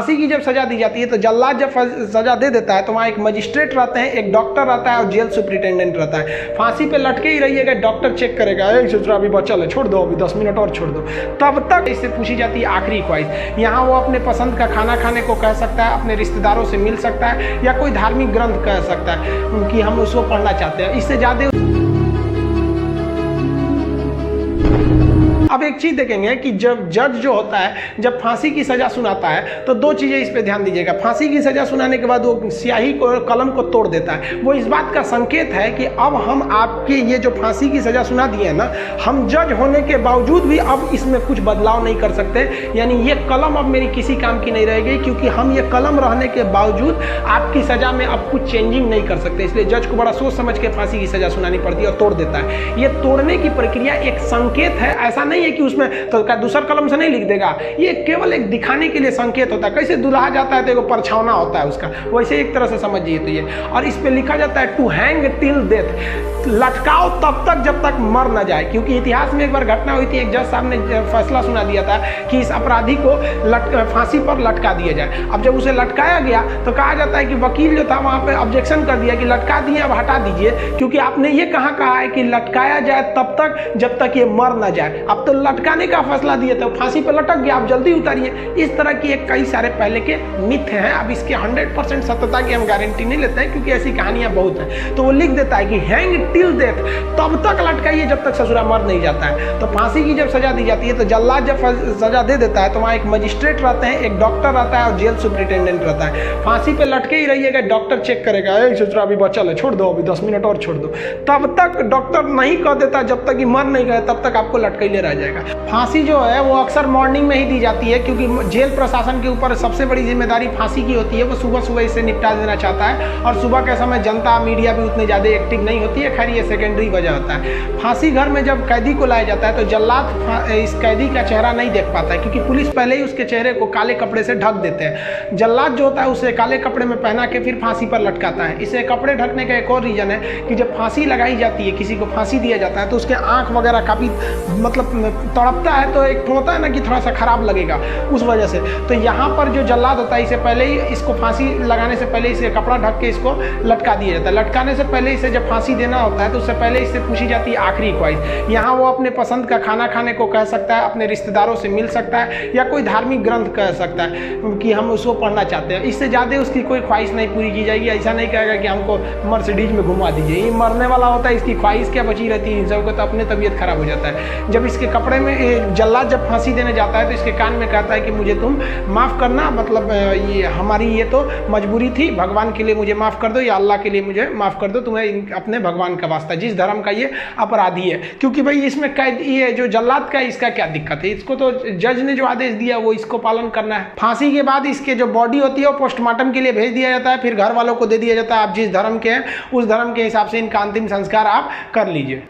फांसी की जब सजा दी जाती है तो जल्लाद जब सजा दे देता है तो वहाँ एक मजिस्ट्रेट रहते हैं, एक डॉक्टर रहता है और जेल सुप्रिटेंडेंट रहता है। फांसी पे लटके ही रहिएगा, डॉक्टर चेक करेगा, अभी बचल है, छोड़ दो, अभी 10 मिनट और छोड़ दो। तब तक इससे पूछी जाती है आखिरी ख्वाहिश। यहाँ वो अपने पसंद का खाना खाने को कह सकता है, अपने रिश्तेदारों से मिल सकता है, या कोई धार्मिक ग्रंथ कह सकता है कि हम उसको पढ़ना चाहते हैं। इससे ज़्यादा अब एक चीज़ देखेंगे कि जब जज जो होता है जब फांसी की सज़ा सुनाता है तो दो चीज़ें इस पे ध्यान दीजिएगा। फांसी की सज़ा सुनाने के बाद वो स्याही को, कलम को तोड़ देता है। वो इस बात का संकेत है कि अब हम आपके ये जो फांसी की सज़ा सुना दिए हैं ना, हम जज होने के बावजूद भी अब इसमें कुछ बदलाव नहीं कर सकते। यानी ये कलम अब मेरी किसी काम की नहीं रहेगी, क्योंकि हम ये कलम रहने के बावजूद आपकी सज़ा में अब कुछ चेंजिंग नहीं कर सकते। इसलिए जज को बड़ा सोच समझ के फांसी की सज़ा सुनानी पड़ती है और तोड़ देता है। ये तोड़ने की प्रक्रिया एक संकेत है, ऐसा नहीं है कि उसमें तो दूसरा कलम से नहीं लिख देगा। ये केवल एक दिखाने के लिए संकेत होता है। कैसे दुल्हा जाता है तो एक परछावना होता है उसका, वैसे एक तरह से समझिए तो ये। और इस पे लिखा जाता है टू हैंग टिल डेथ, लटकाओ तब तक जब तक मर न जाए। क्योंकि इतिहास में एक बार घटना हुई थी, एक जज साहब ने फैसला सुना दिया था कि इस अपराधी को फांसी पर लटका दिया जाए। अब जब उसे लटकाया गया तो कहा जाता है कि वकील जो था वहाँ पे ऑब्जेक्शन कर दिया कि लटका दिए, अब हटा दीजिए, क्योंकि आपने ये कहा है कि लटकाया जाए तब तक जब तक ये मर न जाए। अब तो लटकाने का फैसला दिए थे, फांसी पर लटक गया, आप जल्दी उतारिए। इस तरह की एक कई सारे पहले के मिथ हैं। अब इसके 100% सत्यता की हम गारंटी नहीं लेते हैं, क्योंकि ऐसी कहानियां बहुत हैं। तो वो लिख देता है कि हैंग टिल डेथ, तब तक लटकाइए जब तक ससुरा मर नहीं जाता है। तो फांसी की जब सजा दी जाती है तो जल्लाद जब सजा दे देता है तो वहाँ एक मजिस्ट्रेट रहते हैं, एक डॉक्टर रहता है और जेल सुप्रिटेंडेंट रहता है। फांसी पे लटके ही रहिएगा, डॉक्टर चेक करेगा, ससुरा अभी बचल है, छोड़ दो, अभी 10 मिनट और छोड़ दो। तब तक डॉक्टर नहीं कह देता, जब तक कि मर नहीं गए तब तक आपको लटकैले रह जाएगा। फांसी जो है वो अक्सर मॉर्निंग में ही दी जाती है, क्योंकि जेल प्रशासन के ऊपर सबसे बड़ी जिम्मेदारी फांसी की होती है। वो सुबह सुबह इसे निपटा देना चाहता है, और सुबह के समय जनता मीडिया भी उतनी ज़्यादा एक्टिव नहीं होती है। खैर ये सेकेंडरी वजह होता है। फांसी घर में जब कैदी को लाया जाता है तो जल्लाद इस कैदी का चेहरा नहीं देख पाता है, क्योंकि पुलिस पहले ही उसके चेहरे को काले कपड़े से ढक देते हैं। जल्लाद जो होता है उसे काले कपड़े में पहना के फिर फांसी पर लटकाता है। इसे कपड़े ढकने का एक और रीज़न है कि जब फांसी लगाई जाती है, किसी को फांसी दिया जाता है, तो उसके आँख वगैरह काफ़ी मतलब तड़पता है, तो एक होता है ना कि थोड़ा सा खराब लगेगा उस वजह से। तो यहाँ पर जो जल्लाद होता है, इसे पहले ही, इसको फांसी लगाने से पहले इसे कपड़ा ढक के इसको लटका दिया जाता है। लटकाने से पहले इसे जब फांसी देना होता है तो उससे पहले इससे पूछी जाती है आखिरी ख्वाहिश। यहाँ वो अपने पसंद का खाना खाने को कह सकता है, अपने रिश्तेदारों से मिल सकता है, या कोई धार्मिक ग्रंथ कह सकता है कि हम उसको पढ़ना चाहते हैं। इससे ज़्यादा उसकी कोई ख्वाहिश नहीं पूरी की जाएगी। ऐसा नहीं कहेगा कि हमको मर्सिडीज में घुमा दीजिए, ये मरने वाला होता है, इसकी ख्वाहिश क्या बची रहती है। इंसान को तो अपने तबीयत खराब हो जाता है। जब इसके कपड़े में जल्लाद जब फांसी देने जाता है तो इसके कान में कहता है कि मुझे तुम माफ़ करना, मतलब ये हमारी ये तो मजबूरी थी, भगवान के लिए मुझे माफ़ कर दो, या अल्लाह के लिए मुझे माफ़ कर दो, तुम्हें अपने भगवान का वास्ता, जिस धर्म का ये अपराधी है। क्योंकि भाई इसमें कैद ये जो जल्लाद का है, इसका क्या दिक्कत है, इसको तो जज ने जो आदेश दिया वो इसको पालन करना है। फांसी के बाद इसके जो बॉडी होती है वो पोस्टमार्टम के लिए भेज दिया जाता है, फिर घर वालों को दे दिया जाता है। आप जिस धर्म के हैं उस धर्म के हिसाब से इनका अंतिम संस्कार आप कर लीजिए।